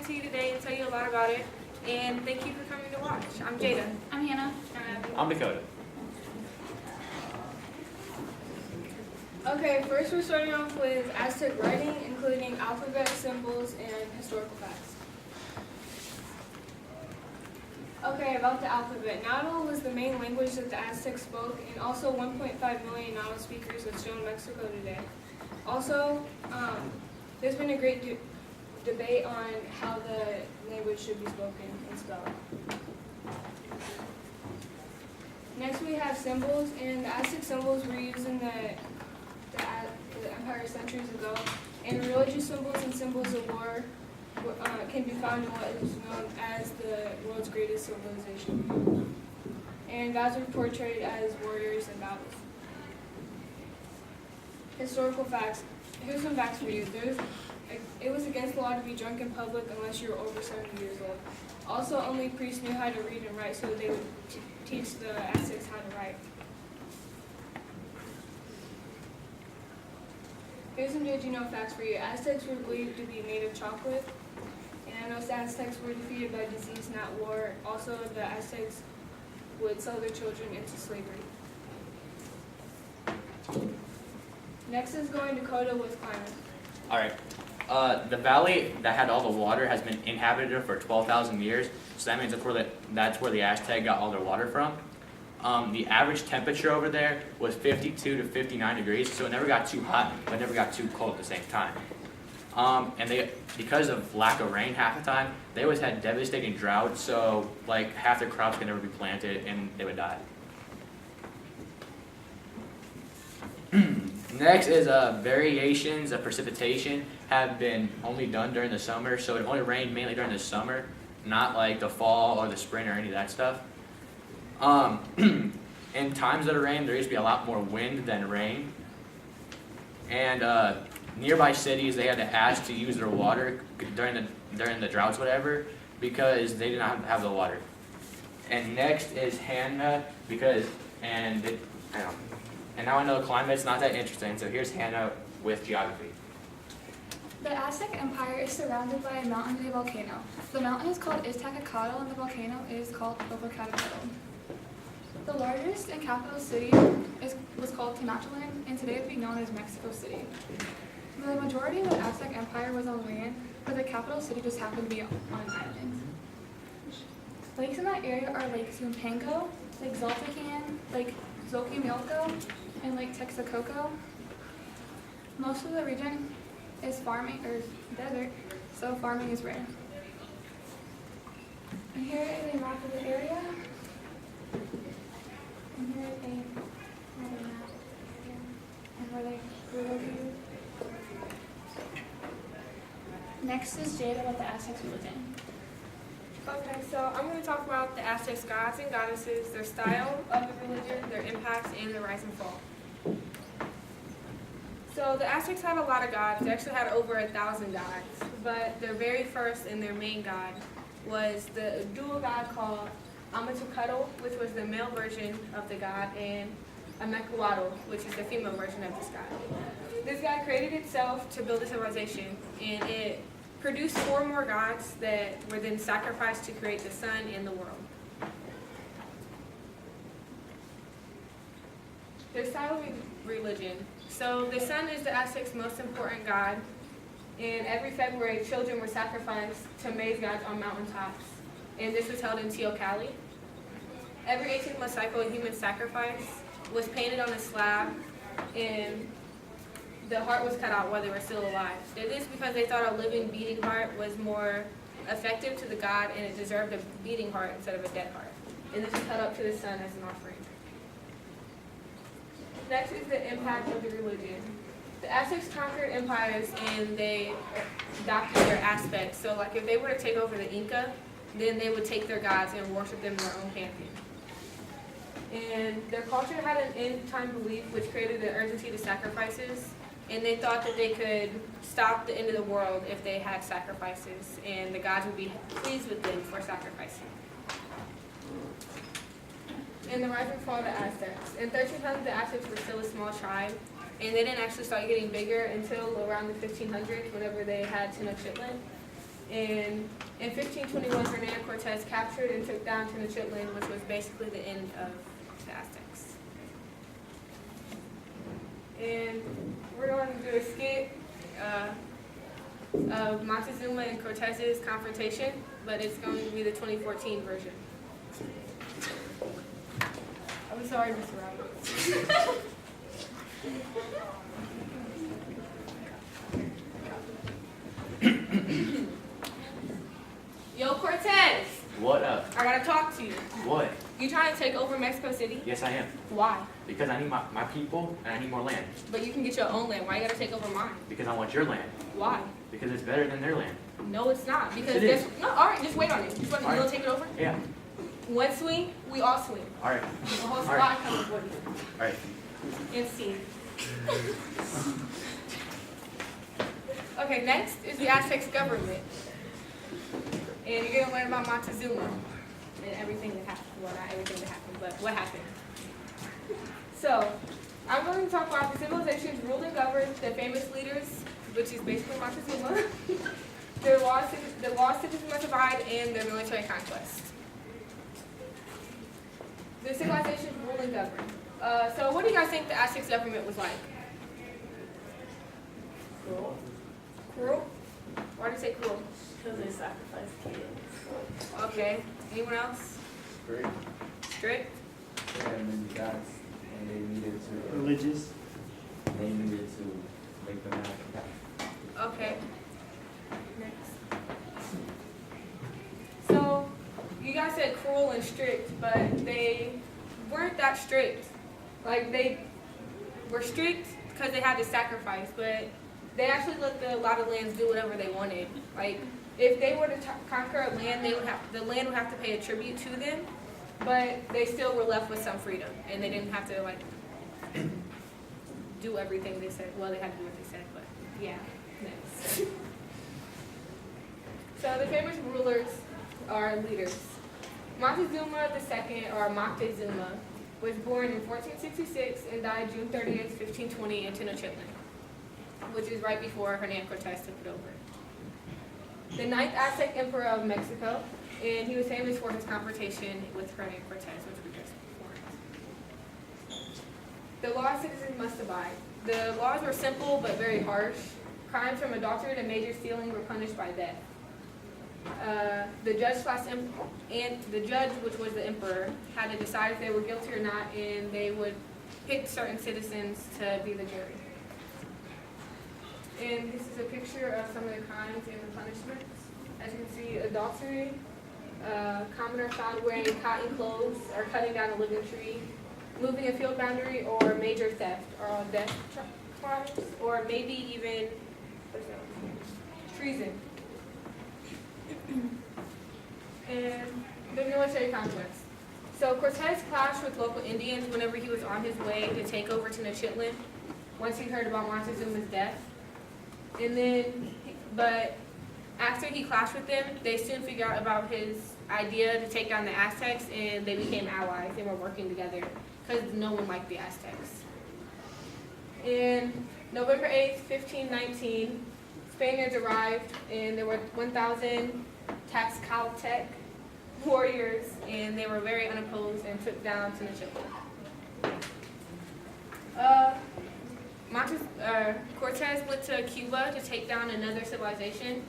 to you today and tell you a lot about it. And thank you for coming to watch. I'm Jada. I'm Hannah. I'm Dakota. Okay, first we're starting off with Aztec writing, including alphabet, symbols, and historical facts. Okay, about the alphabet. Nahuatl was the main language that the Aztecs spoke, and also 1.5 million Nahuatl speakers are still in Mexico today. Also, there's been a great debate on how the language should be spoken and spelled. Next we have symbols, and the Aztec symbols were used in the empire centuries ago, and religious symbols and symbols of war can be found in what is known as the world's greatest civilization. And gods were portrayed as warriors and battles. Historical facts. Here's some facts for you. It was against the law to be drunk in public unless you were over 70 years old. Also, only priests knew how to read and write, so they would teach the Aztecs how to write. Here's some did you know facts for you. Aztecs were believed to be made of chocolate, and most Aztecs were defeated by disease, not war. Also, the Aztecs would sell their children into slavery. Next is going Dakota with climate. All right. The valley that had all the water has been inhabited for 12,000 years, so that means that's where the Aztec got all their water from. The average temperature over there was 52 to 59 degrees, so it never got too hot, but never got too cold at the same time. And because of lack of rain half the time, they always had devastating drought, so like half their crops could never be planted and they would die. Next is variations of precipitation have been only done during the summer, so it only rained mainly during the summer, not like the fall or the spring or any of that stuff. In times of the rain, there used to be a lot more wind than rain. And nearby cities, they had to ask to use their water during the droughts, whatever, because they did not have the water. And next is Hannah, and now I know climate's not that interesting, so here's Hannah with geography. The Aztec Empire is surrounded by a mountain and a volcano. The mountain is called Iztaccatl and the volcano is called Popocatépetl. The largest and capital city was called Tenochtitlan, and today it would be known as Mexico City. The majority of the Aztec Empire was on land, but the capital city just happened to be on an island. Lakes in that area are Lake Zumpango, Lake Zoltacan, Lake Xochimilco, and Lake Texcoco. Most of the region is farming or desert, so farming is rare. And here is a map of the area. And here is another map. And where they grew over here. Next is Jada with the Aztecs religion. Okay, so I'm going to talk about the Aztecs' gods and goddesses, their style of the religion, their impacts, and their rise and fall. So the Aztecs had a lot of gods. They actually had over 1,000 gods, but their very first and their main god was the dual god called Amatucatl, which was the male version of the god, and Amecuatl, which is the female version of this god. This god created itself to build a civilization, and it produced 4 more gods that were then sacrificed to create the sun and the world. Their style of religion. So the sun is the Aztecs' most important god, and every February children were sacrificed to maize gods on mountaintops, and this was held in Teocalli. Every 18-month cycle, a human sacrifice was painted on a slab, and the heart was cut out while they were still alive. It is because they thought a living, beating heart was more effective to the god, and it deserved a beating heart instead of a dead heart. And this was cut up to the sun as an offering. Next is the impact of the religion. The Aztecs conquered empires, and they adopted their aspects. So, like, if they were to take over the Inca, then they would take their gods and worship them in their own pantheon. And their culture had an end-time belief, which created the urgency to sacrifices. And they thought that they could stop the end of the world if they had sacrifices, and the gods would be pleased with them for sacrificing. And the rise and fall of the Aztecs. In 1300, the Aztecs were still a small tribe, and they didn't actually start getting bigger until around the 1500s, whenever they had Tenochtitlan. And in 1521, Hernan Cortez captured and took down Tenochtitlan, which was basically the end of the Aztecs. And we're going to do a skit of Montezuma and Cortez's confrontation, but it's going to be the 2014 version. I'm sorry, Mr. Roberts. Yo, Cortez, What up? I gotta talk to you. What? You trying to take over Mexico City? Yes, I am. Why? Because I need my people and I need more land. But you can get your own land. Why you gotta take over mine? Because I want your land. Why? Because it's better than their land. No, it's not. Because It is. no. All right, just wait on it. Just wait. All You right. gonna take it over? Yeah. One swing, we all swing. All right. The whole All squad right. comes for you. All right. And scene. Okay, next is the Aztecs government. And you're gonna learn about Montezuma and everything that happened. Well, not everything that happened, but what happened. So, I'm going to talk about the civilizations ruled and governed, the famous leaders, which is basically Montezuma, the laws citizens divide, and their military conquest. The civilizations ruled and governed. So what do you guys think the Aztecs government was like? Cruel. Cruel? Why do you say cruel? Because they sacrifice kids. Okay. Anyone else? Great. Strict? They had many gods, and they needed to. Religious. They needed to make them happy. Okay. Next. So, you guys said cruel and strict, but they weren't that strict. Like, they were strict because they had to sacrifice, but they actually let a lot of lands do whatever they wanted. Like, if they were to conquer a land, the land would have to pay a tribute to them, but they still were left with some freedom, and they didn't have to, like, do everything they said. Well, they had to do what they said, but yeah. Next. So the famous rulers are leaders. Montezuma II, or Moctezuma, was born in 1466 and died June 30th, 1520 in Tenochtitlan, which is right before Hernan Cortez took it over. The 9th Aztec Emperor of Mexico, and he was famous for his confrontation with Hernan Cortez, which we just performed. The laws citizens must abide. The laws were simple but very harsh. Crimes from adultery to major stealing were punished by death. The judge, which was the emperor, had to decide if they were guilty or not, and they would pick certain citizens to be the jury. And this is a picture of some of the crimes and the punishments. As you can see, adultery, commoner found wearing cotton clothes or cutting down a living tree, moving a field boundary, or major theft, or all death crimes, or maybe even treason. And the military conquest. So Cortez clashed with local Indians whenever he was on his way to take over Tenochtitlan, once he heard about Montezuma's death. And then, but after he clashed with them, they soon figured out about his idea to take down the Aztecs, and they became allies and were working together because no one liked the Aztecs. In November 8th, 1519, Spaniards arrived, and there were 1,000 Tlaxcaltec warriors, and they were very unopposed and took down Tenochtitlan. Cortez went to Cuba to take down another civilization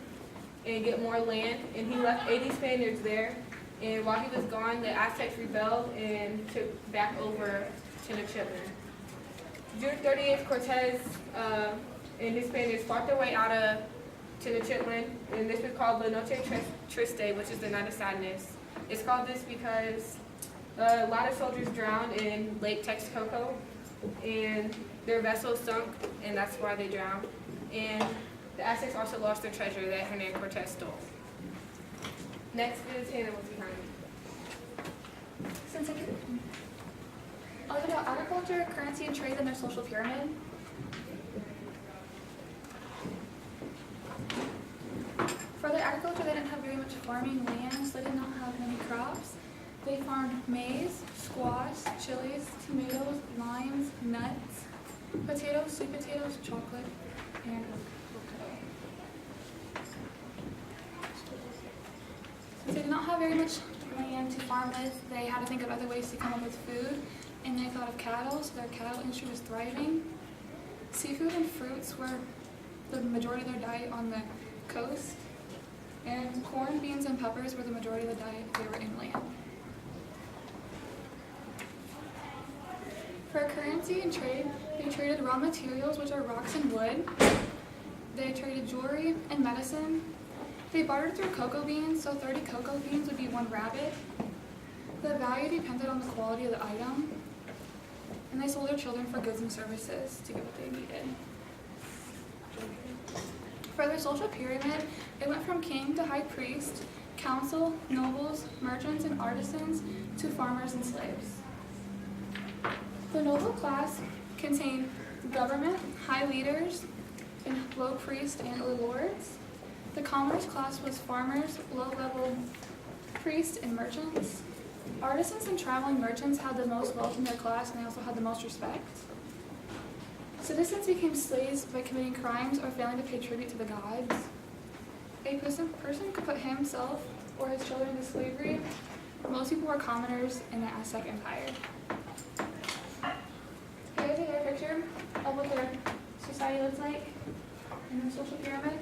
and get more land, and he left 80 Spaniards there. And while he was gone, the Aztecs rebelled and took back over Tenochtitlan. June 30th, Cortez and his Spaniards fought their way out of Tenochtitlan, and this was called La Noche Triste, which is the Night of Sadness. It's called this because a lot of soldiers drowned in Lake Texcoco, and their vessels sunk, and that's why they drowned. And the Aztecs also lost their treasure that Hernan Cortez stole. Next is Hannah, what's behind me. Since I could, I'll talk about agriculture, currency, and trade and their social pyramid. For their agriculture, they didn't have very much farming land, so they did not have many crops. They farmed maize, squash, chilies, tomatoes, limes, nuts, potatoes, sweet potatoes, chocolate, and avocado. have very much land to farm with, they had to think of other ways to come up with food, and they thought of cattle, so their cattle industry was thriving. Seafood and fruits were the majority of their diet on the coast, and corn, beans, and peppers were the majority of the diet if they were inland. For currency and trade, they traded raw materials, which are rocks and wood. They traded jewelry and medicine. They bartered through cocoa beans, so 30 cocoa beans would be 1 rabbit. The value depended on the quality of the item. And they sold their children for goods and services to get what they needed. For their social pyramid, it went from king to high priest, council, nobles, merchants, and artisans, to farmers and slaves. The noble class contained government, high leaders, and low priests and or lords. The commerce class was farmers, low-level priests, and merchants. Artisans and traveling merchants had the most wealth in their class, and they also had the most respect. Citizens became slaves by committing crimes or failing to pay tribute to the gods. A person could put himself or his children into slavery. Most people were commoners in the Aztec Empire. Here's another picture of what their society looks like in the social pyramid.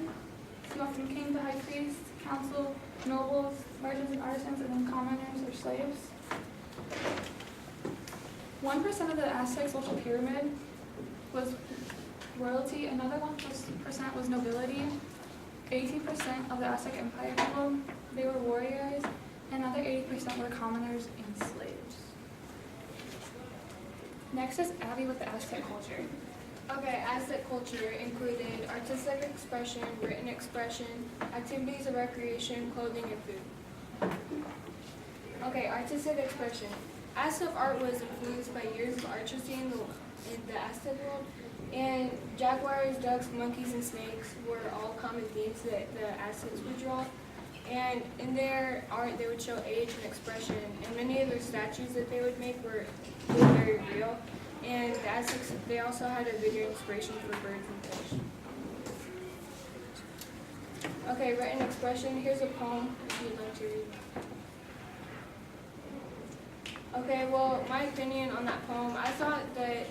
So you go from king to high priest, council, nobles, merchants and artisans, and then commoners or slaves. 1% of the Aztec social pyramid was royalty, another 1% was nobility, 18% of the Aztec Empire people, they were warriors, and another 80% were commoners and slaves. Next is Abby with the Aztec culture. Okay, Aztec culture included artistic expression, written expression, activities of recreation, clothing, and food. Okay, artistic expression. Aztec art was influenced by years of artistry in the Aztec world, and jaguars, ducks, monkeys, and snakes were all common themes that the Aztecs would draw. And in their art, they would show age and expression, and many of their statues that they would make were very real. And the Aztecs, they also had a bigger inspiration for birds and fish. Okay, written expression. Here's a poem if you'd like to read. Okay, well, my opinion on that poem, I thought that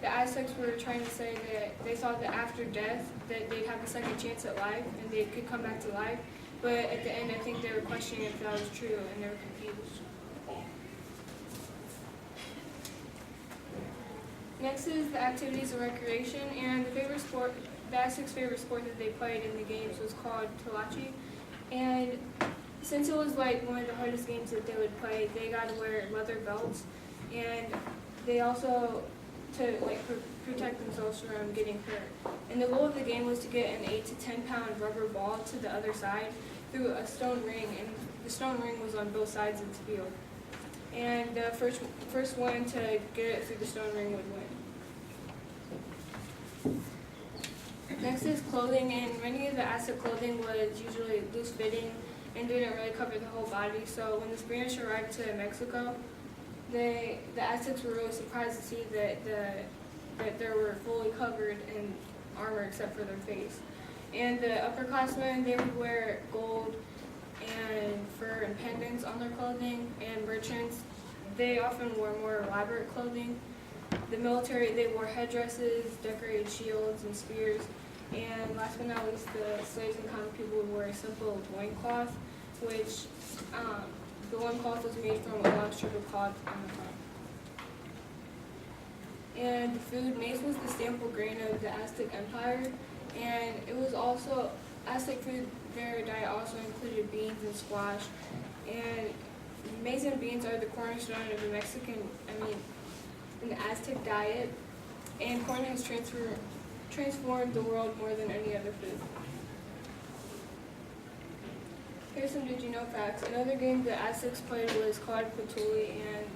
the Aztecs were trying to say that they thought that after death that they'd have a second chance at life and they could come back to life. But at the end, I think they were questioning if that was true and they were confused. Next is the activities of recreation, and the Aztecs' favorite sport that they played in the games was called Talachi. And since it was like one of the hardest games that they would play, they got to wear leather belts, and they also to like protect themselves from getting hurt. And the goal of the game was to get an 8 to 10 pound rubber ball to the other side through a stone ring, and the stone ring was on both sides of the field. And the first one to get it through the stone ring would win. Next is clothing, and many of the Aztec clothing was usually loose fitting and didn't really cover the whole body. So when the Spanish arrived to Mexico, the Aztecs were really surprised to see that they were fully covered in armor except for their face. And the upperclassmen, they would wear gold and fur and pendants on their clothing, and merchants, they often wore more elaborate clothing. The military, they wore headdresses, decorated shields and spears, and last but not least, the slaves and common people would wear a simple loincloth, which the loincloth was made from a long strip of cloth on the front. And the food, maize was the staple grain of the Aztec Empire, and it was also, Aztec food, their diet also included beans and squash, and maize and beans are the cornerstone of the in the Aztec diet, and corn has transformed the world more than any other food. Here's some did you know facts. Another game the Aztecs played was called Patuli, and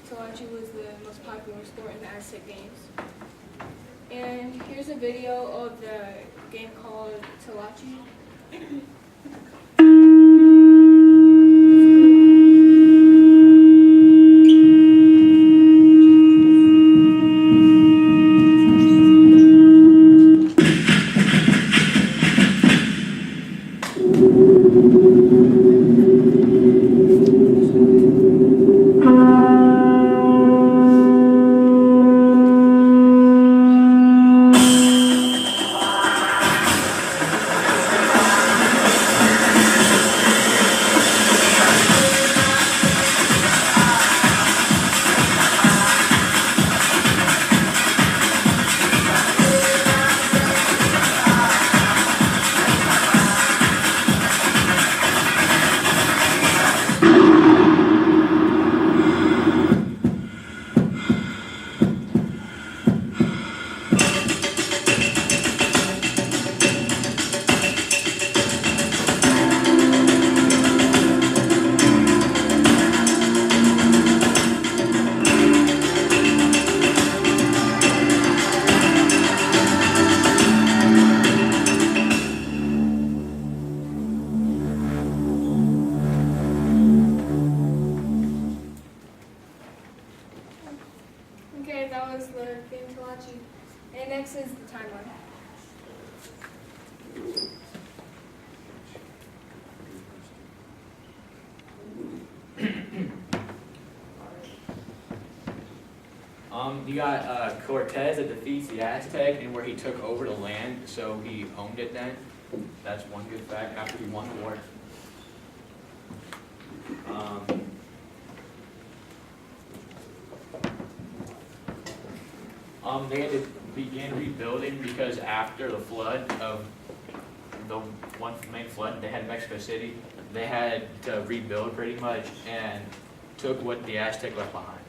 Talachi was the most popular sport in the Aztec games. And here's a video of the game called Talachi. You got Cortez that defeats the Aztec and where he took over the land, so he owned it then. That's one good fact after he won the war. They had to begin rebuilding because after the flood of the one main flood they had in Mexico City, they had to rebuild pretty much and took what the Aztec left behind.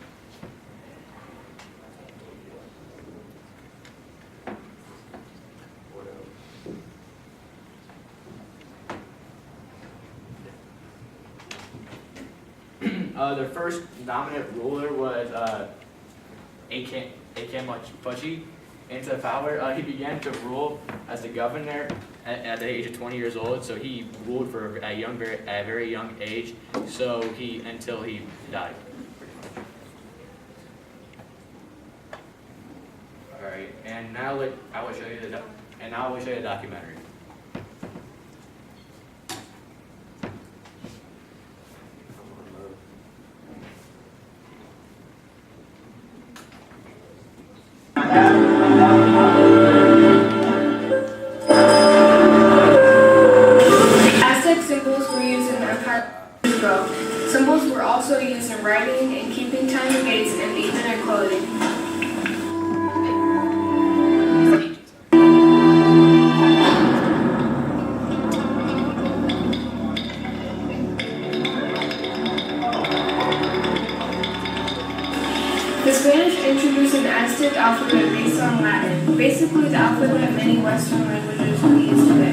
Their first dominant ruler was Ancient into power. He began to rule as the governor at the age of 20 years old. So he ruled for a very young age. So until he died. All right, and now I will show you the documentary. Aztec symbols were used in the empire as well. Symbols were also used in writing and keeping time of dates and even in clothing. The Spanish introduced an Aztec alphabet based on Latin, basically the alphabet many Western languages we use today.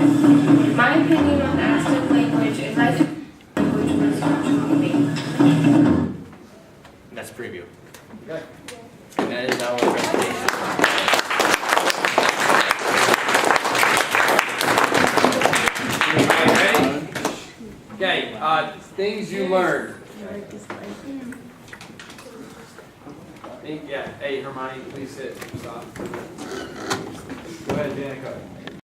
My opinion on the Aztec language is I think the language was originally made. That's a preview. Okay. That is our presentation. Okay, things you learned. Yeah, hey Hermione, please sit. Stop. Go ahead, Danica.